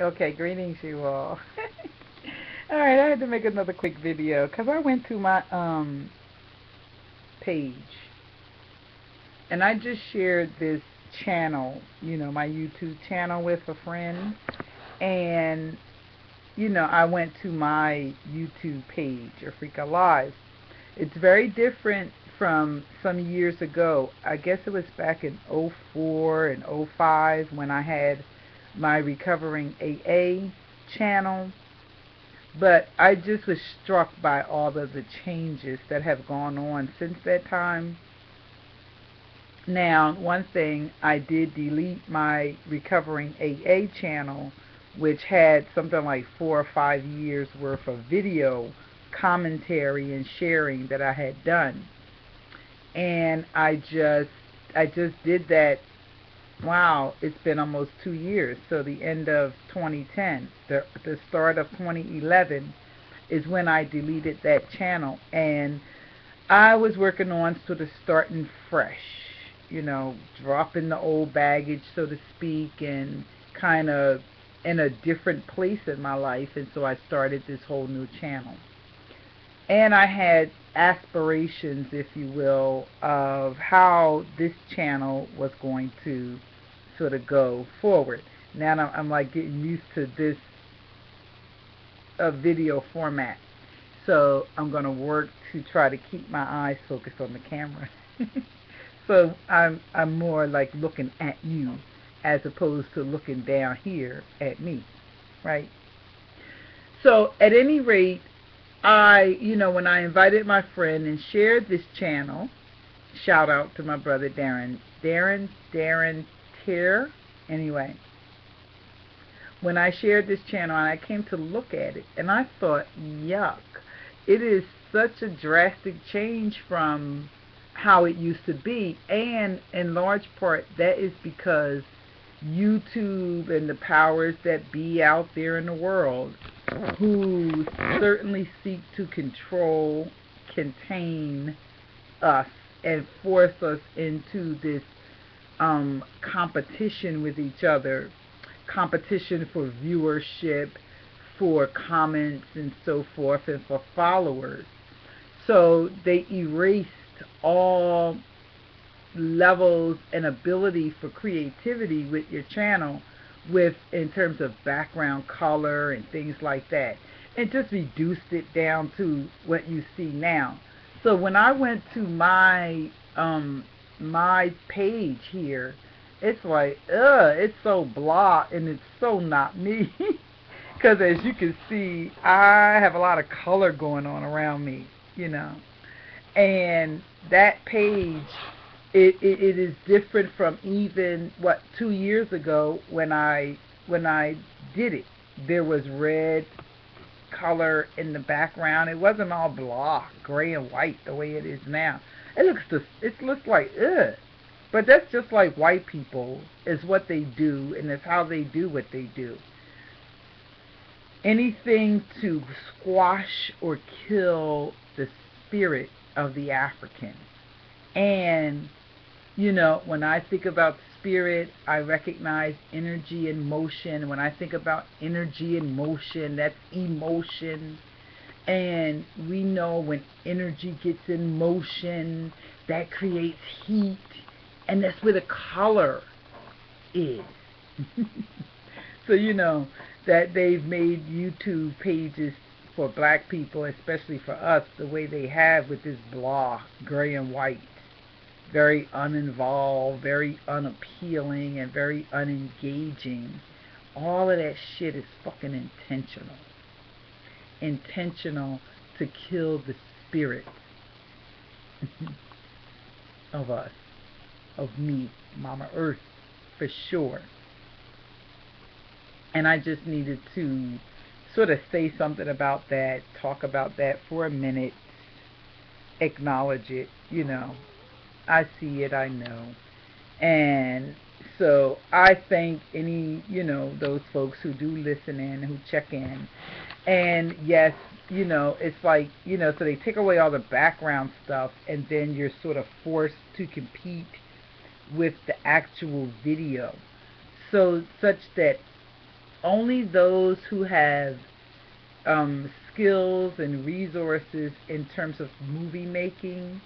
Okay, greetings you all. All right, I had to make another quick video because I went to my page and I just shared this channel, my YouTube channel with a friend, and I went to my YouTube page, Africa Live. It's very different from some years ago. I guess it was back in '04 and '05 when I had my Recovering AA channel. But I just was struck by all of the changes that have gone on since that time. Now, one thing, I did delete my Recovering AA channel, which had something like 4 or 5 years worth of video commentary and sharing that I had done. And I just did that. Wow, it's been almost 2 years. So the end of 2010, the start of 2011 is when I deleted that channel, and I was working on sort of starting fresh, dropping the old baggage, so to speak, and kind of in a different place in my life, and so I started this whole new channel. And I had aspirations, if you will, of how this channel was going to sort of go forward. Now I'm like getting used to this video format, so I'm going to work to try to keep my eyes focused on the camera. So I'm more like looking at you as opposed to looking down here at me, right? So at any rate, when I invited my friend and shared this channel, shout out to my brother Darren Tier. Anyway, when I shared this channel and I came to look at it, and I thought, yuck, it is such a drastic change from how it used to be, and in large part that is because YouTube and the powers that be out there in the world, who certainly seek to control, contain us, and force us into this competition with each other, competition for viewership, for comments, and so forth, and for followers. So they erased all levels and ability for creativity with your channel, with in terms of background color and things like that, and just reduced it down to what you see now. So when I went to my page here, it's like, it's so blah, and it's so not me. Because as you can see, I have a lot of color going on around me, you know. And that page, it is different from even, 2 years ago when I did it. There was red color in the background. It wasn't all blah, gray and white the way it is now. It looks like ugh. But that's just like white people, is what they do, and it's how they do what they do. Anything to squash or kill the spirit of the African. And, when I think about spirit, I recognize energy and motion. When I think about energy and motion, that's emotion. And we know when energy gets in motion, that creates heat. And that's where the color is. So that they've made YouTube pages for black people, especially for us, the way they have, with this blah, gray and white, very uninvolved, very unappealing, and very unengaging. All of that shit is fucking intentional. Intentional to kill the spirit of us, of me, Mama Earth, for sure. And I just needed to sort of say something about that, talk about that for a minute, acknowledge it. I see it, I know. And so I thank those folks who do listen in, who check in. And yes, it's like, so they take away all the background stuff, and then you're sort of forced to compete with the actual video. So such that only those who have skills and resources in terms of movie making,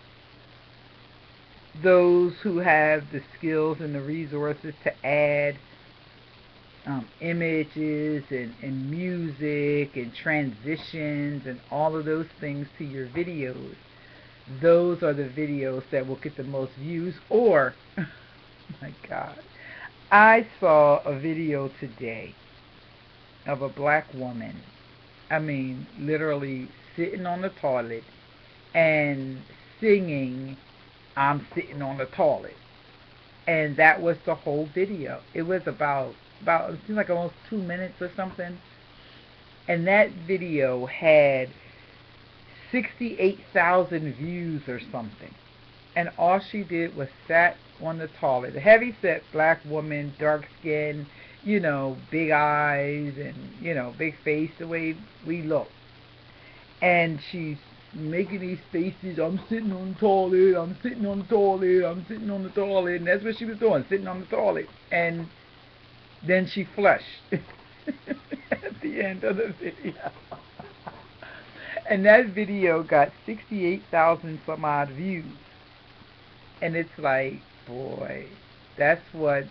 those who have the skills and the resources to add images and music and transitions and all of those things to your videos, those are the videos that will get the most views. Or, my God, I saw a video today of a black woman, I mean, literally sitting on the toilet and singing, "I'm sitting on the toilet." And that was the whole video. It was it seemed like almost 2 minutes or something. And that video had 68,000 views or something. And all she did was sat on the toilet. A heavy set black woman, dark skin, big eyes and, big face, the way we look. And she's making these faces, "I'm sitting on the toilet, I'm sitting on the toilet, I'm sitting on the toilet." And that's what she was doing, sitting on the toilet. And then she flushed at the end of the video. And that video got 68,000 some odd views. And it's like, boy, that's what,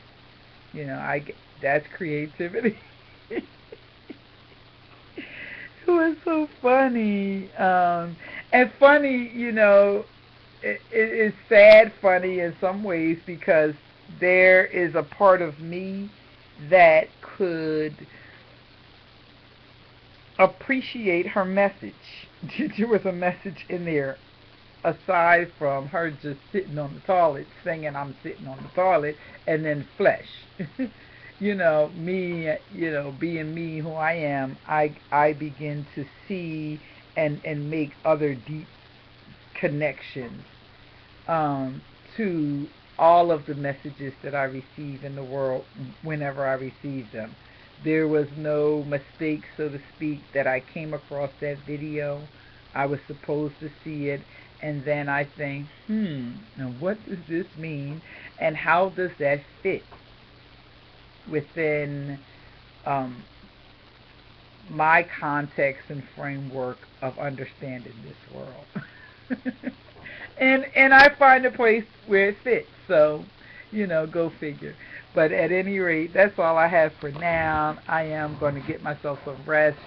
that's creativity. It was so funny. And funny, it is sad funny in some ways, because there is a part of me that could appreciate her message. There was a message in there aside from her just sitting on the toilet singing, "I'm sitting on the toilet," and then flesh. Me, being me, who I am, I begin to see and make other deep connections to all of the messages that I receive in the world whenever I receive them. There was no mistake, so to speak, that I came across that video. I was supposed to see it, and then I think, now what does this mean, and how does that fit within my context and framework of understanding this world? and I find a place where it fits. So, go figure. But at any rate, that's all I have for now. I am going to get myself some rest.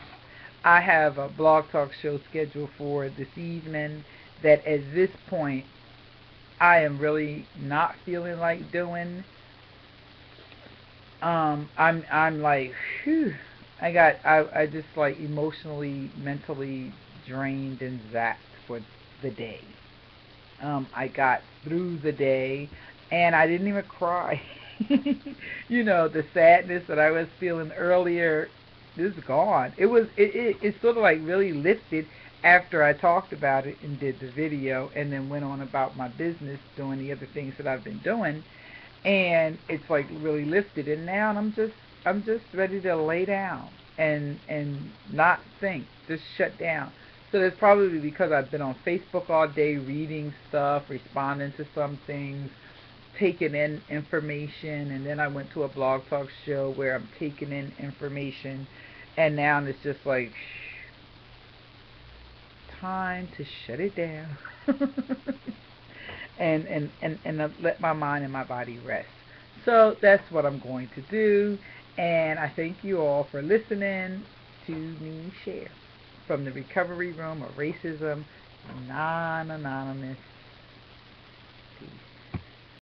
I have a blog talk show scheduled for this evening that at this point I am really not feeling like doing. I'm like, whew. I just like emotionally, mentally drained and zapped for the day. I got through the day and I didn't even cry. The sadness that I was feeling earlier is gone. It sort of like really lifted after I talked about it and did the video, and then went on about my business doing the other things that I've been doing, and it's like really lifted. And now I'm just ready to lay down and not think, just shut down. So that's probably because I've been on Facebook all day reading stuff, responding to some things, taking in information, and then I went to a blog talk show where I'm taking in information, and now it's just like, time to shut it down and let my mind and my body rest. So that's what I'm going to do, and I thank you all for listening to me share from the Recovery Room of Racism Non-Anonymous.